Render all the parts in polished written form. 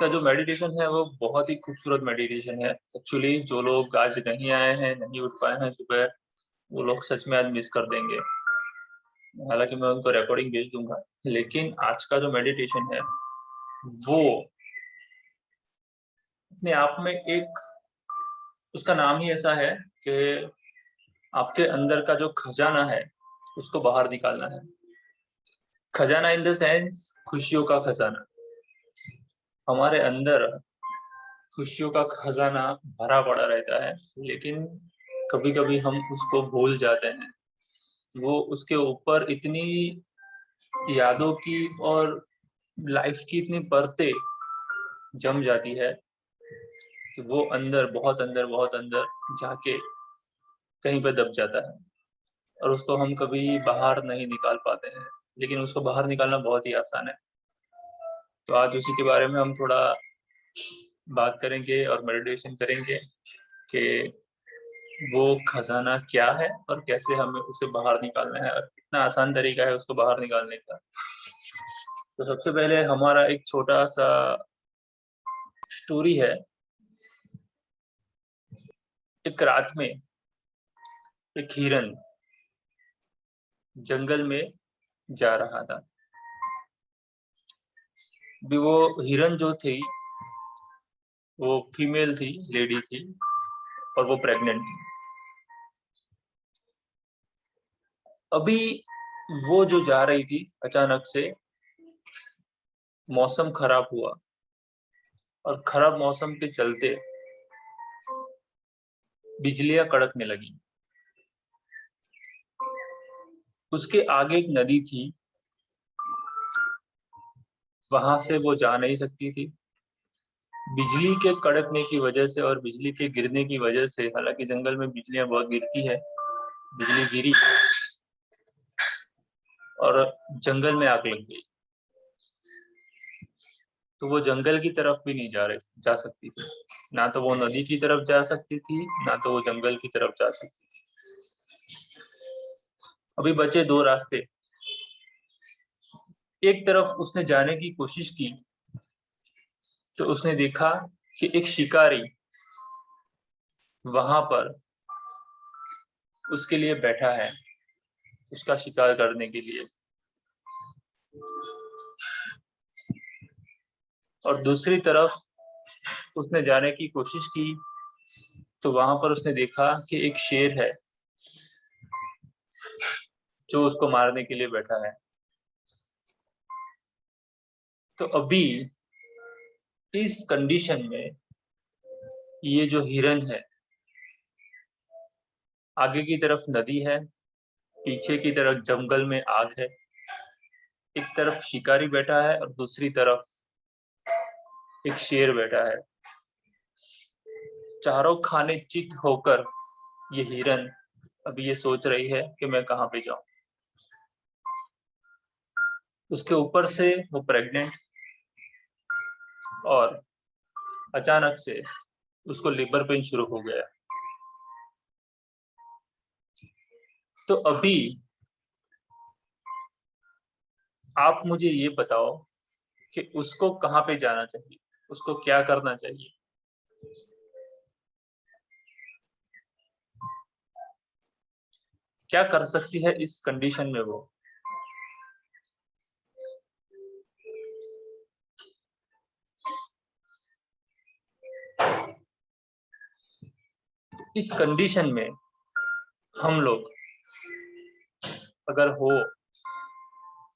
का जो मेडिटेशन है वो बहुत ही खूबसूरत मेडिटेशन है। एक्चुअली जो लोग आज नहीं आए हैं, नहीं उठ पाए हैं सुबह, वो लोग सच में आज मिस कर देंगे। हालाँकि मैं उनको रिकॉर्डिंग भेज दूँगा, लेकिन आज का जो मेडिटेशन है, वो अपने आप में एक उसका नाम ही ऐसा है कि आपके अंदर का जो खजाना है, उसको बाहर निकालना है। खजाना इन द सेंस खुशियों का खजाना। हमारे अंदर खुशियों का खजाना भरा पड़ा रहता है, लेकिन कभी-कभी हम उसको भूल जाते हैं। वो उसके ऊपर इतनी यादों की और लाइफ़ की इतनी परतें जम जाती है कि वो बहुत अंदर जाके कहीं पे दब जाता है और उसको हम कभी बाहर नहीं निकाल पाते हैं। लेकिन उसको बाहर निकालना बहुत ही आसान है। तो आज उसी के बारे में हम थोड़ा बात करेंगे और मेडिटेशन करेंगे कि वो खजाना क्या है और कैसे हमें उसे बाहर निकालना है और कितना आसान तरीका है उसको बाहर निकालने का। तो सबसे पहले हमारा एक छोटा-सा स्टोरी है। एक रात में एक हिरन जंगल में जा रहा था। अभी वो हिरन जो थी, वो फीमेल थी, लेडी थी और वो प्रेग्नेंट थी। अभी वो जो जा रही थी, अचानक से मौसम खराब हुआ और खराब मौसम के चलते बिजलियाँ कड़कने लगीं। उसके आगे एक नदी थी, वहाँ से वो जा नहीं सकती थी। बिजली के कड़कने की वजह से और बिजली के गिरने की वजह से, हालाँकि जंगल में बिजलियाँ बहुत गिरती है, बिजली गिरी और जंगल में आग लग गई। तो वो जंगल की तरफ भी नहीं जा सकती थी। ना तो वो नदी की तरफ जा सकती थी, ना तो वो जंगल की तरफ जा सकती थी। अभी बचे 2 रास्ते। एक तरफ उसने जाने की कोशिश की, तो उसने देखा कि एक शिकारी वहाँ पर उसके लिए बैठा है, उसका शिकार करने के लिए। और दूसरी तरफ उसने जाने की कोशिश की, तो वहाँ पर उसने देखा कि एक शेर है, जो उसको मारने के लिए बैठा है। तो अभी इस कंडीशन में ये जो हिरन है, आगे की तरफ नदी है, पीछे की तरफ जंगल में आग है। एक तरफ शिकारी बैठा है और दूसरी तरफ एक शेर बैठा है। चारों खाने चित होकर ये हिरन अभी ये सोच रही है कि मैं कहाँ पे जाऊँ। उसके ऊपर से वो प्रेग्नेंट और अचानक से उसको लेबर पेन शुरू हो गया। तो अभी आप मुझे ये बताओ कि उसको कहाँ पे जाना चाहिए? उसको क्या करना चाहिए? क्या कर सकती है इस कंडीशन में वो? इस कंडीशन में हम लोग अगर हो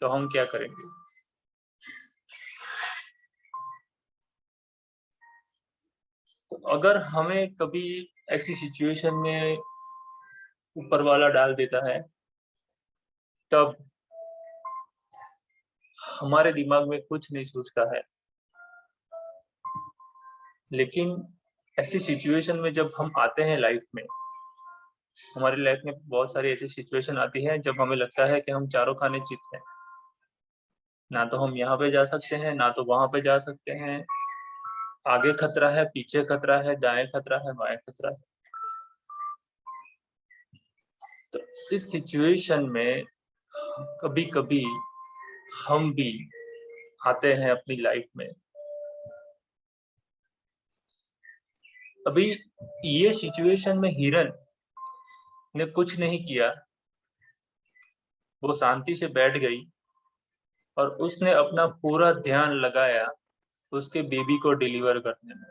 तो हम क्या करेंगे? तो अगर हमें कभी ऐसी सिचुएशन में ऊपर वाला डाल देता है, तब हमारे दिमाग में कुछ नहीं सोचता है। लेकिन ऐसी सिचुएशन में जब हम आते हैं लाइफ में, हमारी लाइफ में बहुत सारी ऐसी सिचुएशन आती है जब हमें लगता है कि हम चारों खाने चित हैं। ना तो हम यहाँ पे जा सकते हैं, ना तो वहाँ पे जा सकते हैं। आगे खतरा है, पीछे खतरा है, दाएँ खतरा है, बाएँ खतरा है। तो इस सिचुएशन में कभी-कभी हम भी आते हैं अपनी लाइफ में अभी ये सिचुएशन में हिरन ने कुछ नहीं किया, वो शांति से बैठ गई और उसने अपना पूरा ध्यान लगाया उसके बेबी को डिलीवर करने में,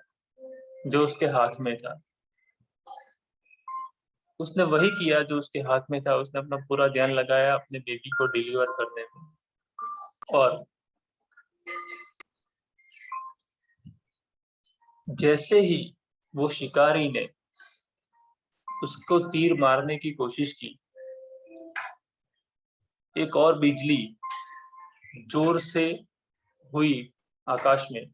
जो उसके हाथ में था। उसने वही किया जो उसके हाथ में था, उसने अपना पूरा ध्यान लगाया अपने बेबी को डिलीवर करने में। और जैसे ही वो शिकारी ने उसको तीर मारने की कोशिश की, एक और बिजली जोर से हुई आकाश में।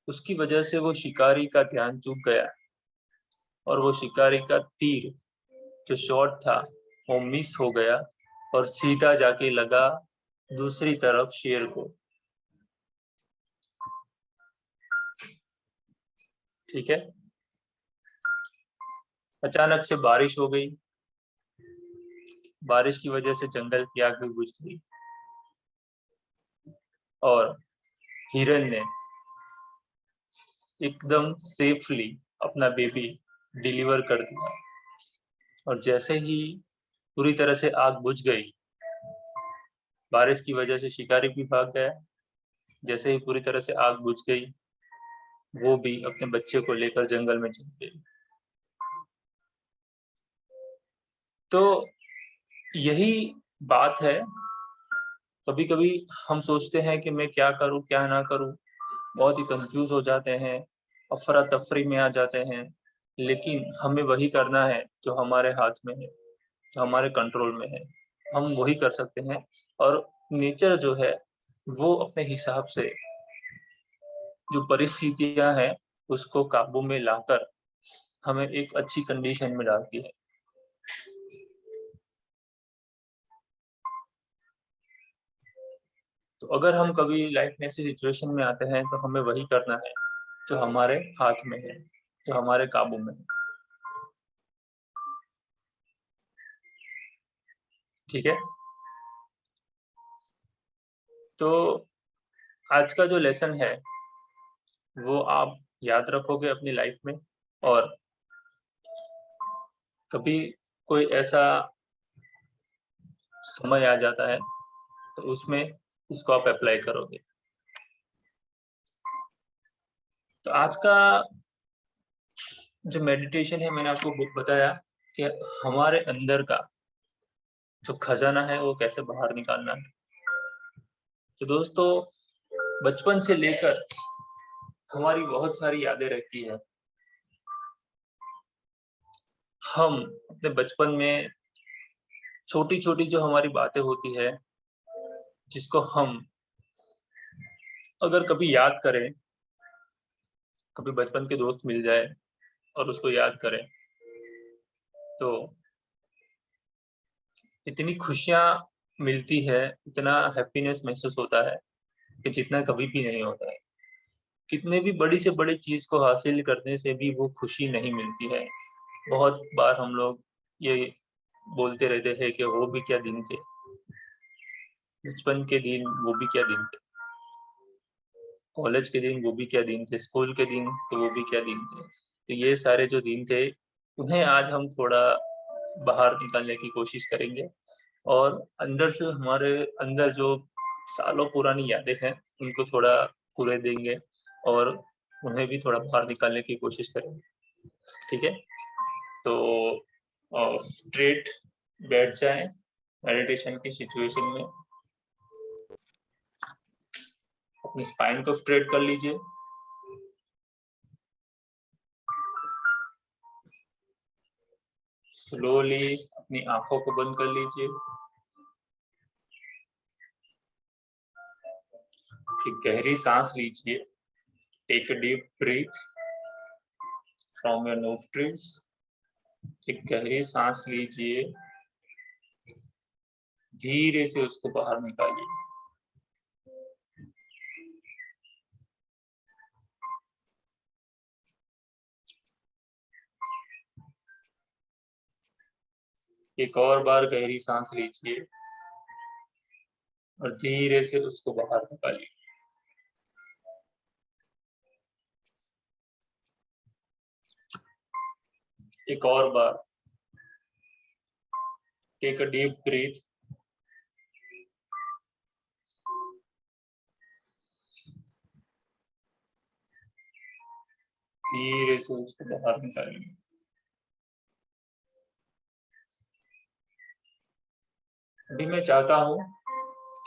उसकी वजह से वो शिकारी का ध्यान चूक गया और वो शिकारी का तीर जो शॉट था वो मिस हो गया और सीधा जाके लगा दूसरी तरफ शेर को। ठीक है। अचानक से बारिश हो गई। बारिश की वजह से जंगल की आग भी बुझ गई और हिरन ने एकदम सेफली अपना बेबी डिलीवर कर दिया। और जैसे ही पूरी तरह से आग बुझ गई, बारिश की वजह से शिकारी भी भाग गया। जैसे ही पूरी तरह से आग बुझ गई, वो भी अपने बच्चे को लेकर जंगल में चली गई। तो यही बात है। कभी कभी हम सोचते हैं कि मैं क्या करूं क्या ना करूं, बहुत ही कंफ्यूज हो जाते हैं, अफरा तफरी में आ जाते हैं। लेकिन हमें वही करना है जो हमारे हाथ में है, जो हमारे कंट्रोल में है, हम वही कर सकते हैं। और नेचर जो है वो अपने हिसाब से जो परिस्थितियां हैं उसको काबू में लाकर हमें एक अच्छी कंडीशन में डालती है। तो अगर हम कभी लाइफ में ऐसी सिचुएशन में आते हैं तो हमें वही करना है जो हमारे हाथ में है, जो हमारे काबू में है। ठीक है। तो आज का जो लेसन है वो आप याद रखोगे अपनी लाइफ में। और कभी कोई ऐसा समय आ जाता है तो उसमें इसको आप अप्लाई करोगे। तो आज का जो मेडिटेशन है, मैंने आपको बताया कि हमारे अंदर का जो खजाना है वो कैसे बाहर निकालना है। तो दोस्तों, बचपन से लेकर हमारी बहुत सारी यादें रहती है। हम अपने बचपन में छोटी छोटी जो हमारी बातें होती है, जिसको हम अगर कभी याद करें, कभी बचपन के दोस्त मिल जाए और उसको याद करें, तो इतनी खुशियां मिलती है, इतना हैप्पीनेस महसूस होता है कि जितना कभी भी नहीं होता है। कितने भी बड़ी से बड़ी चीज को हासिल करने से भी वो खुशी नहीं मिलती है। बहुत बार हम लोग ये बोलते रहते हैं कि वो भी क्या दिन थे, बचपन के दिन वो भी क्या दिन थे, कॉलेज के दिन वो भी क्या दिन थे, स्कूल के दिन तो वो भी क्या दिन थे। तो ये सारे जो दिन थे उन्हें आज हम थोड़ा बाहर निकालने की कोशिश करेंगे और अंदर से हमारे अंदर जो सालों पुरानी यादें हैं उनको थोड़ा कूड़े देंगे और उन्हें भी थोड़ा बाहर निकालने की कोशिश करेंगे। ठीक है। तो स्ट्रेट बैठ जाएं मेडिटेशन की सिचुएशन में, अपनी स्पाइन को स्ट्रेट कर लीजिए। स्लोली अपनी आंखों को बंद कर लीजिए। एक गहरी सांस लीजिए। Take a deep breath from your nostrils. एक गहरी सांस लीजिए, धीरे से उसको बाहर निकालिए। एक और बार गहरी सांस लीजिए और धीरे से उसको बाहर निकालिए। एक और बार टेक अ डीप ब्रीथ, धीरे से उसको बाहर निकालेंगे। अभी मैं चाहता हूं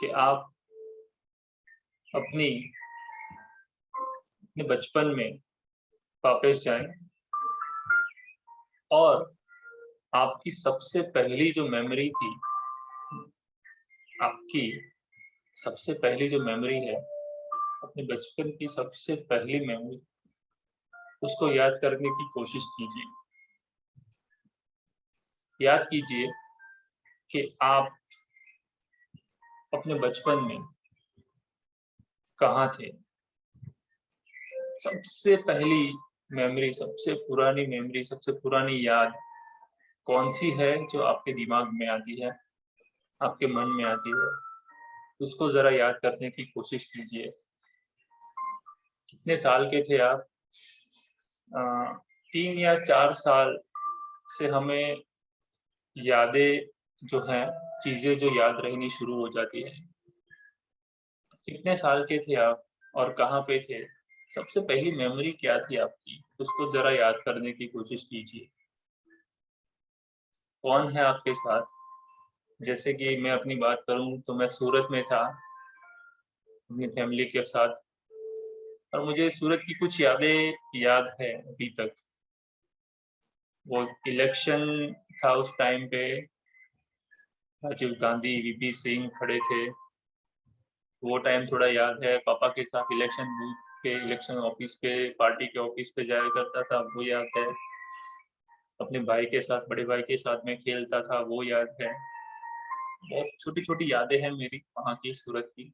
कि आप अपने बचपन में वापस जाएं और आपकी सबसे पहली जो मेमोरी थी, आपकी सबसे पहली जो मेमोरी है, अपने बचपन की सबसे पहली मेमोरी, उसको याद करने की कोशिश कीजिए। याद कीजिए कि आप अपने बचपन में कहाँ थे। सबसे पहली मेमोरी, सबसे पुरानी मेमोरी, सबसे पुरानी याद कौन सी है जो आपके दिमाग में आती है, आपके मन में आती है? उसको जरा याद करने की कोशिश कीजिए। कितने साल के थे आप? 3 या 4 साल से हमें यादें जो हैं, चीजें जो याद रहनी शुरू हो जाती है। कितने साल के थे आप और कहाँ पे थे? सबसे पहली मेमोरी क्या थी आपकी? उसको जरा याद करने की कोशिश कीजिए। कौन है आपके साथ? जैसे कि मैं अपनी बात करूँ तो मैं सूरत में था अपनी फैमिली के साथ, और मुझे सूरत की कुछ यादें याद है अभी तक। वो इलेक्शन था उस टाइम पे, राजीव गांधी, वीपी सिंह खड़े थे। वो टाइम थोड़ा याद है। पापा के साथ इलेक्शन बूथ पे, इलेक्शन ऑफिस पे, पार्टी के ऑफिस पे जाया करता था, वो याद है। अपने भाई के साथ, बड़े भाई के साथ मैं खेलता था, वो याद है। बहुत छोटी छोटी यादें हैं मेरी वहाँ की, सूरत की,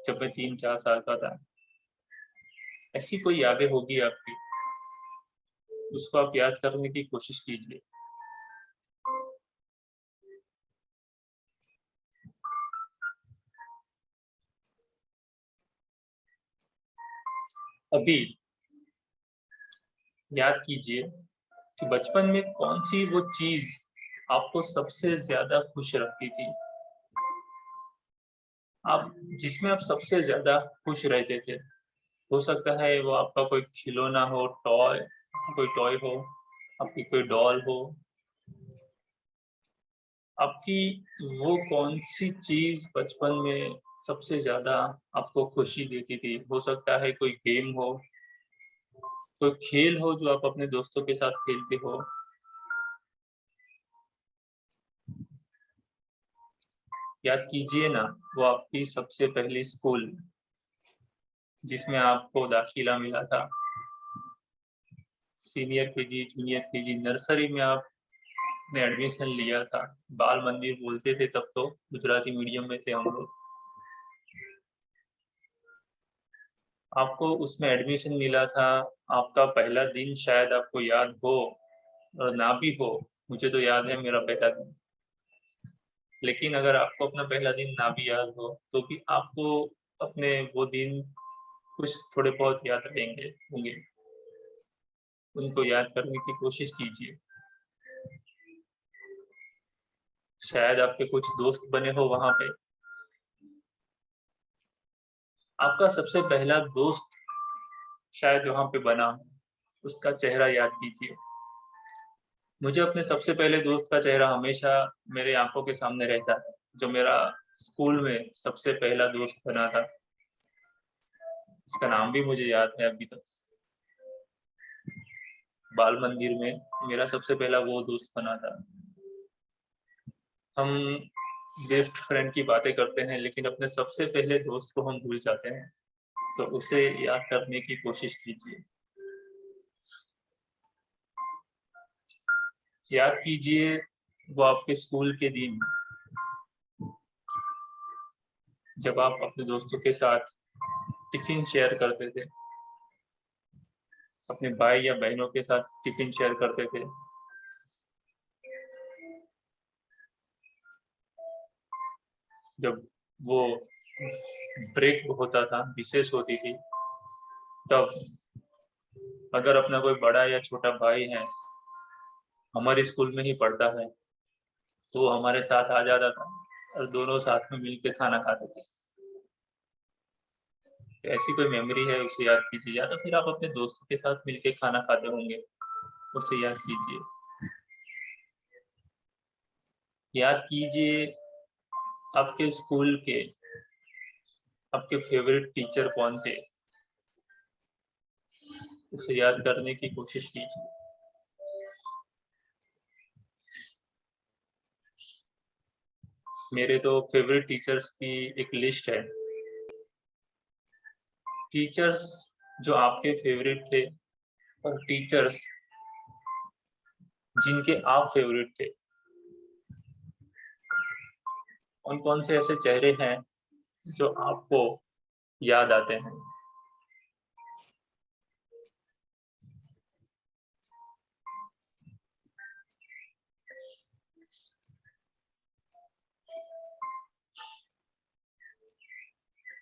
जब मैं 3-4 साल का था। ऐसी कोई यादें होगी आपकी, उसको आप याद करने की कोशिश कीजिए। अभी याद कीजिए कि बचपन में कौन सी वो चीज आपको सबसे ज्यादा खुश रखती थी, आप जिसमें आप सबसे ज्यादा खुश रहते थे। हो सकता है वो आपका कोई खिलौना हो, टॉय, कोई टॉय हो, आपकी कोई डॉल हो। आपकी वो कौन सी चीज बचपन में सबसे ज्यादा आपको खुशी देती थी? हो सकता है कोई गेम हो, कोई खेल हो जो आप अपने दोस्तों के साथ खेलते हो। याद कीजिए ना, वो आपकी सबसे पहली स्कूल जिसमें आपको दाखिला मिला था। Senior KG, junior KG, nursery में आपने एडमिशन लिया था। बाल मंदिर बोलते थे तब तो, गुजराती मीडियम में थे हम लोग। आपको उसमें एडमिशन मिला था। आपका पहला दिन शायद आपको याद हो और ना भी हो। मुझे तो याद है मेरा पहला दिन। लेकिन अगर आपको अपना पहला दिन ना भी याद हो तो भी आपको अपने वो दिन कुछ थोड़े बहुत याद रहेंगे होंगे। उनको याद करने की कोशिश कीजिए। शायद आपके कुछ दोस्त बने हो वहां पे। आपका सबसे पहला दोस्त शायद वहां पे बना हो, उसका चेहरा याद कीजिए। मुझे अपने सबसे पहले दोस्त का चेहरा हमेशा मेरे आंखों के सामने रहता है, जो मेरा स्कूल में सबसे पहला दोस्त बना था। उसका नाम भी मुझे याद है अभी तक। बाल मंदिर में मेरा सबसे पहला वो दोस्त बना था। हम बेस्ट फ्रेंड की बातें करते हैं लेकिन अपने सबसे पहले दोस्त को हम भूल जाते हैं, तो उसे याद करने की कोशिश कीजिए। याद कीजिए वो आपके स्कूल के दिन, जब आप अपने दोस्तों के साथ टिफिन शेयर करते थे, अपने भाई या बहनों के साथ टिफिन शेयर करते थे। जब वो ब्रेक होता था, रिसेस होती थी, तब अगर अपना कोई बड़ा या छोटा भाई है हमारे स्कूल में ही पढ़ता है, तो वो हमारे साथ आ जाता था और दोनों साथ में मिलके खाना खाते थे। तो ऐसी कोई मेमोरी है उसे याद कीजिए, या तो फिर आप अपने दोस्तों के साथ मिलके खाना खाते होंगे, उसे याद कीजिए। याद कीजिए आपके स्कूल के आपके फेवरेट टीचर कौन थे, उसे याद करने की कोशिश कीजिए। मेरे तो फेवरेट टीचर्स की एक लिस्ट है। टीचर्स जो आपके फेवरेट थे और टीचर्स जिनके आप फेवरेट थे, कौन कौन से ऐसे चेहरे हैं जो आपको याद आते हैं।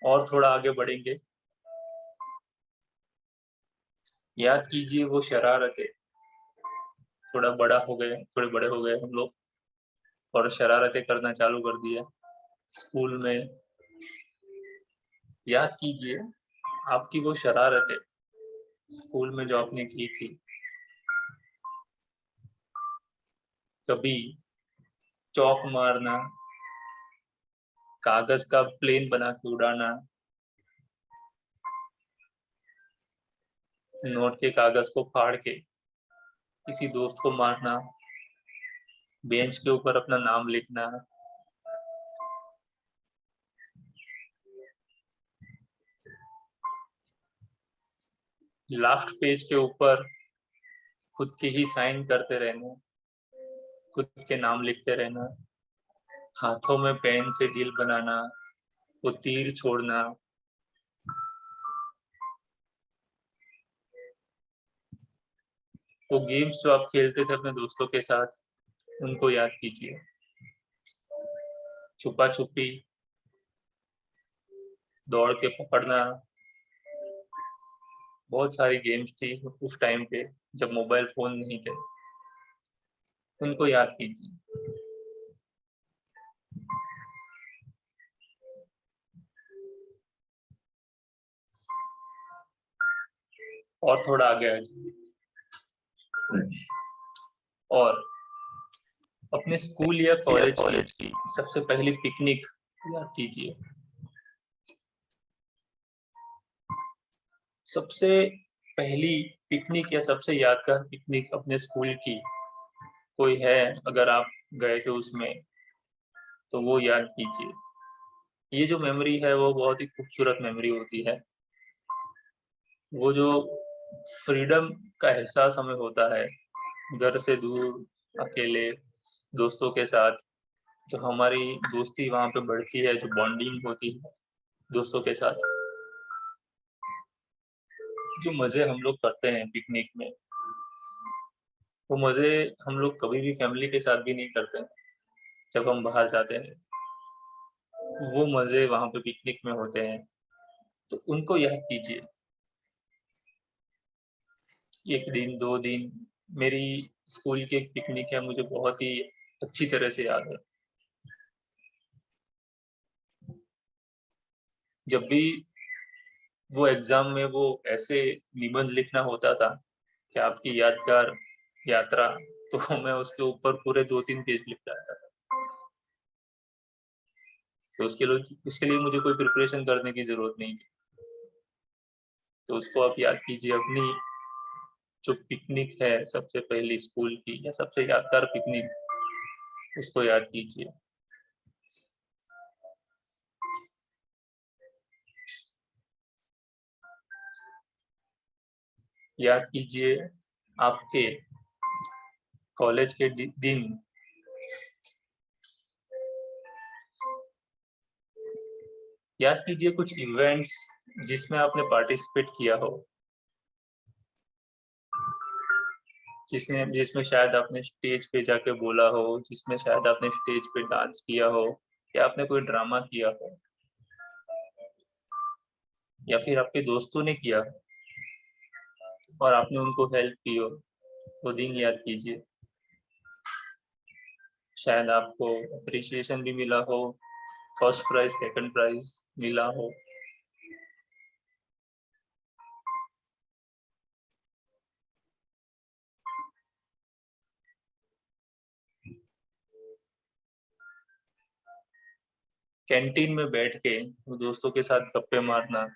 और थोड़ा आगे बढ़ेंगे, याद कीजिए वो शरारतें। थोड़ा बड़ा हो गए, थोड़े बड़े हो गए हम लोग और शरारतें करना चालू कर दिया स्कूल में। याद कीजिए आपकी वो शरारतें स्कूल में जो आपने की थी। कभी चौक मारना, कागज का प्लेन बना के उड़ाना, नोट के कागज को फाड़ के किसी दोस्त को मारना, बेंच के ऊपर अपना नाम लिखना, लास्ट पेज के ऊपर खुद के ही साइन करते रहना, खुद के नाम लिखते रहना, हाथों में पेन से दिल बनाना, वो तीर छोड़ना। वो गेम्स जो आप खेलते थे अपने दोस्तों के साथ, उनको याद कीजिए। छुपा छुपी, दौड़ के पकड़ना, बहुत सारी गेम्स थी उस टाइम पे जब मोबाइल फोन नहीं थे, उनको याद कीजिए। और थोड़ा आगे आ जाइए और अपने स्कूल या कॉलेज की सबसे पहली पिकनिक याद कीजिए। सबसे पहली पिकनिक या सबसे यादगार पिकनिक अपने स्कूल की कोई है, अगर आप गए थे उसमें, तो वो याद कीजिए। ये जो मेमोरी है वो बहुत ही खूबसूरत मेमोरी होती है। वो जो फ्रीडम का एहसास हमें होता है घर से दूर अकेले दोस्तों के साथ, जो हमारी दोस्ती वहां पे बढ़ती है, जो बॉन्डिंग होती है दोस्तों के साथ, जो मजे हम लोग करते हैं पिकनिक में, वो मजे हम लोग कभी भी फैमिली के साथ भी नहीं करते हैं। जब हम बाहर जाते हैं वो मजे वहां पे पिकनिक में होते हैं, तो उनको याद कीजिए। एक दिन, 2 दिन, मेरी स्कूल की एक पिकनिक है, मुझे बहुत ही अच्छी तरह से याद है। जब भी वो एग्जाम में वो ऐसे निबंध लिखना होता था कि आपकी यादगार यात्रा, तो मैं उसके ऊपर पूरे 2-3 पेज लिख जाता था। तो उसके लिए मुझे कोई प्रिपरेशन करने की ज़रूरत नहीं थी। तो उसको आप याद कीजिए, अपनी जो पिकनिक है सबसे पहली स्कूल की या सबसे यादगार पिकनिक, उसको याद कीजिए। याद कीजिए आपके कॉलेज के दिन, याद कीजिए कुछ इवेंट्स जिसमें आपने पार्टिसिपेट किया हो, जिसमें शायद आपने स्टेज पे जाके बोला हो, जिसमें शायद आपने स्टेज पे डांस किया हो, या आपने कोई ड्रामा किया हो, या फिर आपके दोस्तों ने किया हो और आपने उनको हेल्प की हो, वो दिन याद कीजिए। शायद आपको अप्रिसिएशन भी मिला हो, फर्स्ट प्राइज सेकंड प्राइज मिला हो। कैंटीन में बैठ के दोस्तों के साथ गप्पे मारना,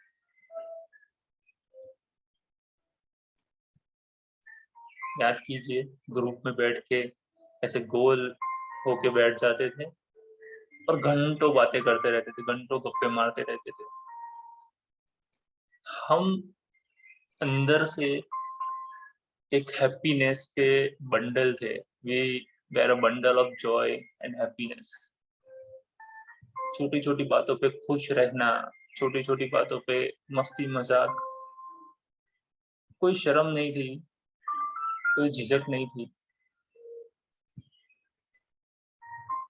याद कीजिए ग्रुप में बैठ के ऐसे गोल होके बैठ जाते थे और घंटों बातें करते रहते थे, घंटों गप्पे मारते रहते थे। हम अंदर से एक हैप्पीनेस के बंडल थे। We were a bundle of joy and happiness. छोटी छोटी बातों पे खुश रहना, छोटी छोटी बातों पे मस्ती मजाक, कोई शर्म नहीं थी, कोई झिझक नहीं थी।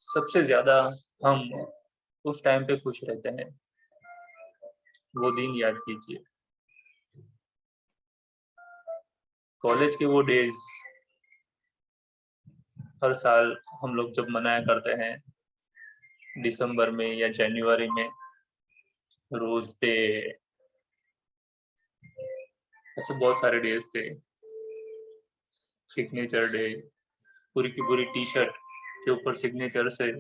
सबसे ज्यादा हम उस टाइम पे खुश रहते हैं। वो दिन याद कीजिए, कॉलेज के वो डेज। हर साल हम लोग जब मनाया करते हैं दिसंबर में या जनवरी में, रोज डे, ऐसे बहुत सारे डेज थे। सिग्नेचर डे, पूरी की पूरी टी शर्ट के ऊपर सिग्नेचर से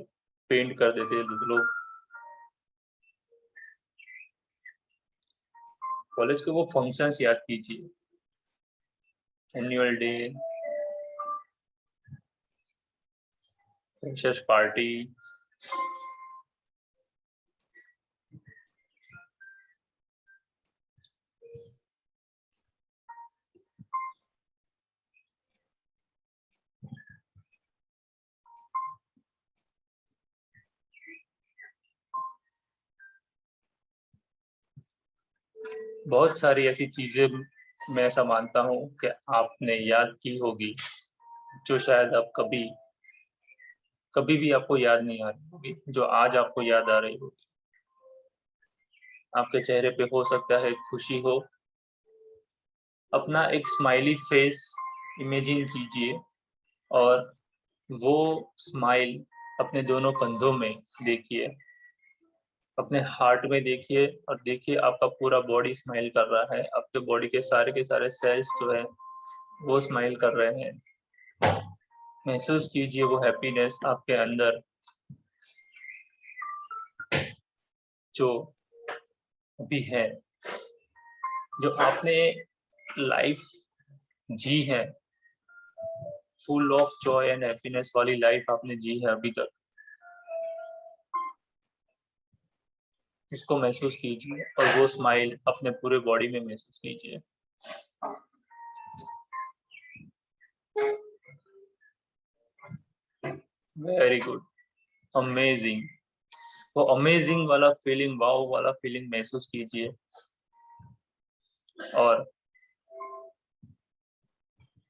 पेंट कर देते लोग। कॉलेज के वो फंक्शंस याद कीजिए, एनुअल डे, फ्रेशर्स पार्टी, बहुत सारी ऐसी चीजें मैं ऐसा मानता हूँ कि आपने याद की होगी, जो शायद आप कभी कभी भी आपको याद नहीं आ रही होगी, जो आज आपको याद आ रही होगी। आपके चेहरे पे हो सकता है खुशी हो। अपना एक स्माइली फेस इमेजिन कीजिए और वो स्माइल अपने दोनों कंधों में देखिए, अपने हार्ट में देखिए और देखिए आपका पूरा बॉडी स्माइल कर रहा है। आपके बॉडी के सारे सेल्स जो है वो स्माइल कर रहे हैं। महसूस कीजिए वो हैप्पीनेस आपके अंदर जो अभी है, जो आपने लाइफ जी है, full of joy and happiness वाली लाइफ आपने जी है अभी तक। इसको महसूस कीजिए और वो स्माइल अपने पूरे बॉडी में महसूस कीजिए। Very good, amazing. वो अमेजिंग वाला फीलिंग, वाओ वाला फीलिंग महसूस कीजिए और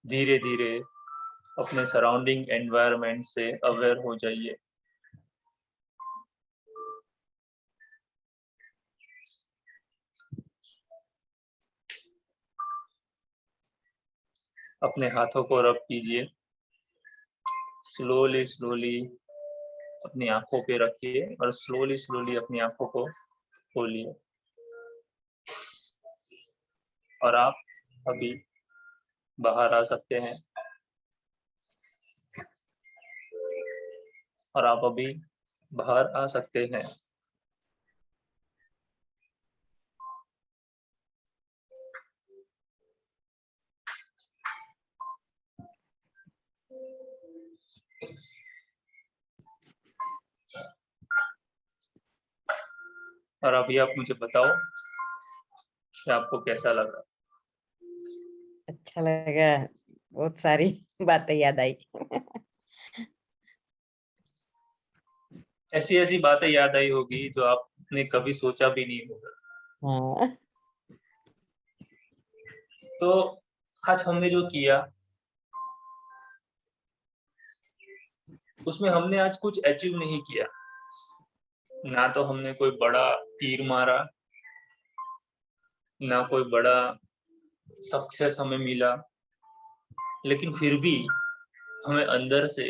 धीरे धीरे अपने सराउंडिंग एनवायरनमेंट से अवेयर हो जाइए। अपने हाथों को रब कीजिए, स्लोली स्लोली अपनी आंखों पे रखिए और स्लोली स्लोली अपनी आंखों को खोलिए। और आप अभी बाहर आ सकते हैं, और आप अभी बाहर आ सकते हैं। और अभी आप मुझे बताओ कि आपको कैसा लगा। अच्छा लगा, बहुत सारी बातें याद आई। ऐसी ऐसी बातें याद आई होगी जो आपने कभी सोचा भी नहीं होगा। हाँ, तो आज हमने जो किया उसमें हमने आज कुछ अचीव नहीं किया, ना तो हमने कोई बड़ा तीर मारा, ना कोई बड़ा सक्सेस हमें मिला, लेकिन फिर भी हमें अंदर से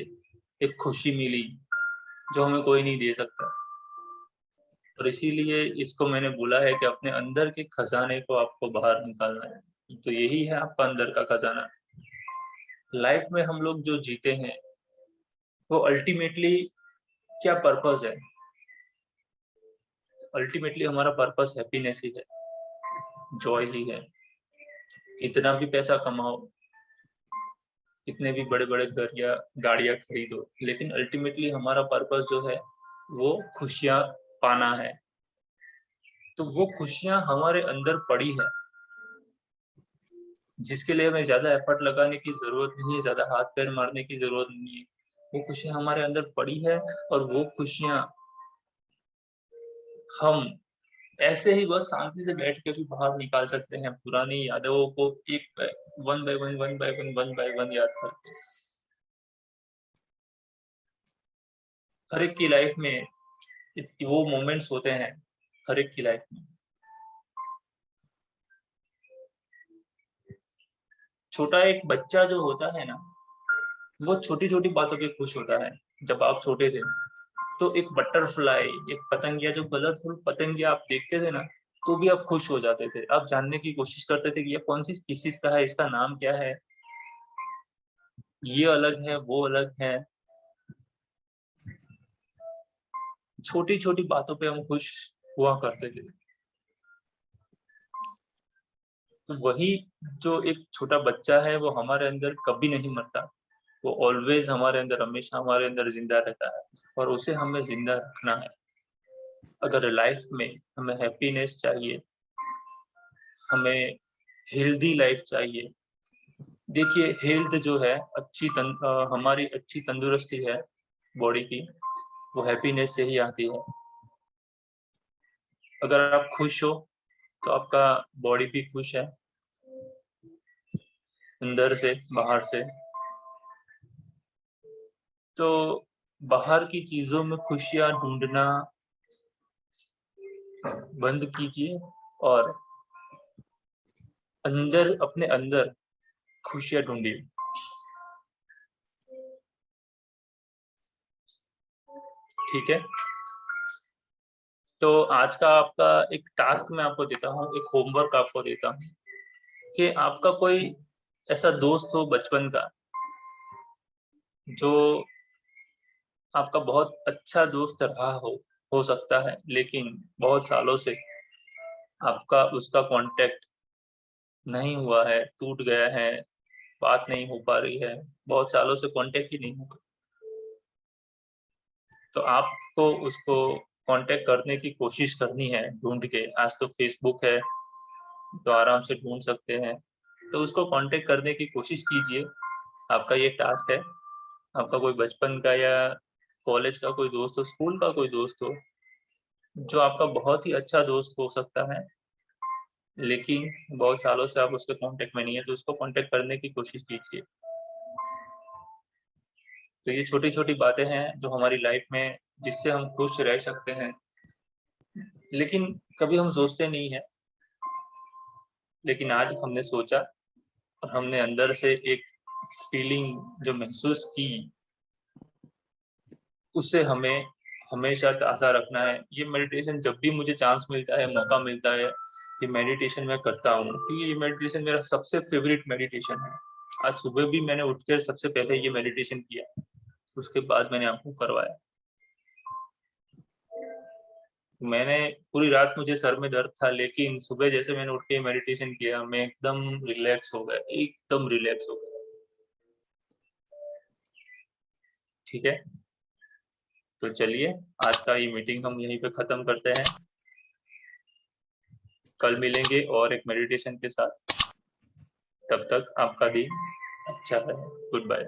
एक खुशी मिली जो हमें कोई नहीं दे सकता। और इसीलिए इसको मैंने बोला है कि अपने अंदर के खजाने को आपको बाहर निकालना है। तो यही है आपका अंदर का खजाना। लाइफ में हम लोग जो जीते हैं वो अल्टीमेटली क्या पर्पस है? अल्टीमेटली हमारा पर्पस हैप्पीनेस ही है, जॉय ही है। कितना भी पैसा कमाओ, कितने भी बड़े-बड़े घर या गाड़ियाँ खरीदो, लेकिन अल्टीमेटली हमारा पर्पस जो है वो खुशियाँ पाना है। तो वो खुशियाँ हमारे अंदर पड़ी है, जिसके लिए हमें ज़्यादा एफर्ट लगाने की ज़रूरत नहीं है, ज़्यादा हाथ-पैर मारने की ज़रूरत नहीं है। वो खुशियाँ हमारे अंदर पड़ी है और वो खुशियाँ हम ऐसे ही बस शांति से बैठ के भी बाहर निकाल सकते हैं, पुरानी यादों को एक by one by one, one by one याद करके। हर एक की लाइफ में वो मोमेंट्स होते हैं, हर एक की लाइफ में। छोटा एक बच्चा जो होता है ना, वो छोटी-छोटी बातों पे खुश होता है। जब आप छोटे थे, तो एक बटरफ्लाई, एक पतंगिया, जो कलरफुल पतंगिया आप देखते थे ना, तो भी आप खुश हो जाते थे। आप जानने की कोशिश करते थे कि ये कौन-सी स्पीशीज़ का है, इसका नाम क्या है? ये अलग है, वो अलग है। छोटी-छोटी बातों पे हम खुश हुआ करते थे। तो वही जो एक छोटा बच्चा है, वो हमारे अंदर कभी नहीं मरता। वो ऑलवेज़ हमारे अंदर, हमेशा हमारे अंदर ज़िंदा रहता है और उसे हमें ज़िंदा रखना है। अगर लाइफ़ में हमें हैप्पीनेस चाहिए, हमें हेल्दी लाइफ़ चाहिए। देखिए, हेल्थ जो है हमारी अच्छी तंदुरुस्ती है बॉडी की, वो हैप्पीनेस से ही आती है। अगर आप खुश हो, तो आपका बॉडी भी खुश है, अंदर से, बाहर से। तो बाहर की चीज़ों में खुशियाँ ढूँढना बंद कीजिए और अपने अंदर खुशियाँ ढूँढिए। ठीक है? तो आज का आपका एक टास्क मैं आपको देता हूँ, एक होमवर्क आपको देता हूँ कि आपका कोई ऐसा दोस्त हो बचपन का, जो आपका बहुत अच्छा दोस्त रहा हो सकता है, लेकिन बहुत सालों से आपका उसका कॉन्टैक्ट नहीं हुआ है, टूट गया है, बात नहीं हो पा रही है, बहुत सालों से कॉन्टैक्ट ही नहीं हुआ। तो आपको उसको कॉन्टैक्ट करने की कोशिश करनी है ढूँढ के। आज तो फ़ेसबुक है, तो आराम से ढूँढ सकते हैं। तो उसको कॉन्टैक्ट करने की कोशिश कीजिए। आपका ये टास्क है। आपका कोई बचपन का या कॉलेज का कोई दोस्त हो, स्कूल का कोई दोस्त हो, जो आपका बहुत ही अच्छा दोस्त हो सकता है, लेकिन बहुत सालों से आप उसके कॉन्टैक्ट में नहीं है, तो उसको कॉन्टैक्ट करने की कोशिश कीजिए। तो ये छोटी-छोटी बातें हैं जो हमारी लाइफ़ में, जिससे हम खुश रह सकते हैं, लेकिन कभी हम सोचते नहीं हैं। लेकिन आज हमने सोचा और हमने अंदर से एक फीलिंग जो महसूस की, उससे हमें हमेशा ताज़ा रखना है। ये मेडिटेशन जब भी मुझे चांस मिलता है, मौका मिलता है, ये मेडिटेशन मैं करता हूँ, क्योंकि ये मेडिटेशन मेरा सबसे फ़ेवरेट मेडिटेशन है। आज सुबह भी मैंने उठकर सबसे पहले ये मेडिटेशन किया, उसके बाद मैंने आपको करवाया। मैंने पूरी रात मुझे सर में दर्द था, लेकिन सुबह जैसे मैंने उठ के मेडिटेशन किया, मैं एकदम रिलैक्स हो गया, एकदम रिलैक्स हो गया। ठीक है? तो चलिए, आज का ये मीटिंग हम यहीं पे ख़त्म करते हैं। कल मिलेंगे और एक मेडिटेशन के साथ। तब तक आपका दिन अच्छा रहे। Good bye.